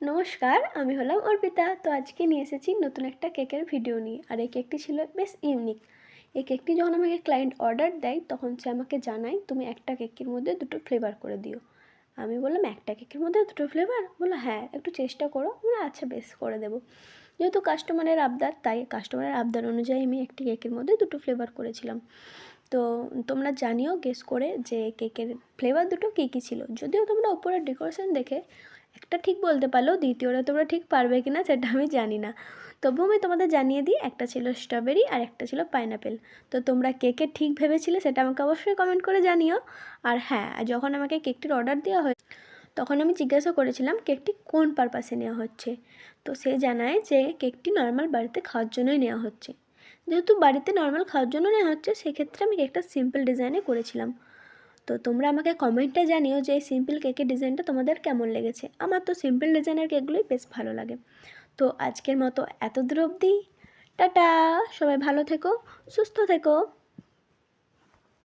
নমস্কার, আমি হলাম অর্পিতা। তো আজকে নিয়ে এসেছি নতুন একটা কেকের ভিডিও নিয়ে। আর এই কেকটি ছিল বেশ ইউনিক। এই কেকটি যখন আমাকে ক্লায়েন্ট অর্ডার দেয় তখন সে আমাকে জানায় তুমি একটা কেকের মধ্যে দুটো ফ্লেভার করে দিও। আমি বললাম একটা কেকের মধ্যে দুটো ফ্লেভার? বললো হ্যাঁ, একটু চেষ্টা করো। বললো আচ্ছা বেশ, করে দেবো। যেহেতু কাস্টমারের আবদার, তাই কাস্টমারের আবদার অনুযায়ী আমি একটি কেকের মধ্যে দুটো ফ্লেভার করেছিলাম। তো তোমরা জানিও গেস করে যে কেকের ফ্লেভার দুটো কী কী ছিল। যদিও তোমরা উপরের ডেকোরেশন দেখে একটা ঠিক বলতে পারলেও দ্বিতীয়টা তোমরা ঠিক পারবে কি না সেটা আমি জানি না। তবুও আমি তোমাদের জানিয়ে দিই, একটা ছিল স্ট্রবেরি আর একটা ছিল পাইনাপেল। তো তোমরা কেকের ঠিক ভেবেছিলে সেটা আমাকে অবশ্যই কমেন্ট করে জানিও। আর হ্যাঁ, যখন আমাকে কেকটির অর্ডার দেওয়া হয় তখন আমি জিজ্ঞাসা করেছিলাম কেকটি কোন পারপাসে নেওয়া হচ্ছে। তো সে জানায় যে কেকটি নর্মাল বাড়িতে খাওয়ার জন্যই নেওয়া হচ্ছে। যেহেতু বাড়িতে নর্মাল খাওয়ার জন্য নেওয়া হচ্ছে, সেক্ষেত্রে আমি কেকটা সিম্পল ডিজাইনে করেছিলাম। তো তোমরা আমাকে কমেন্টে জানিও যে এই সিম্পল কেকের ডিজাইনটা তোমাদের কেমন লেগেছে। আমার তো সিম্পল ডিজাইনের কেকগুলোই বেশ ভালো লাগে। তো আজকের মতো এত দূর অবধি। টাটা। সবাই ভালো থেকো, সুস্থ থেকো।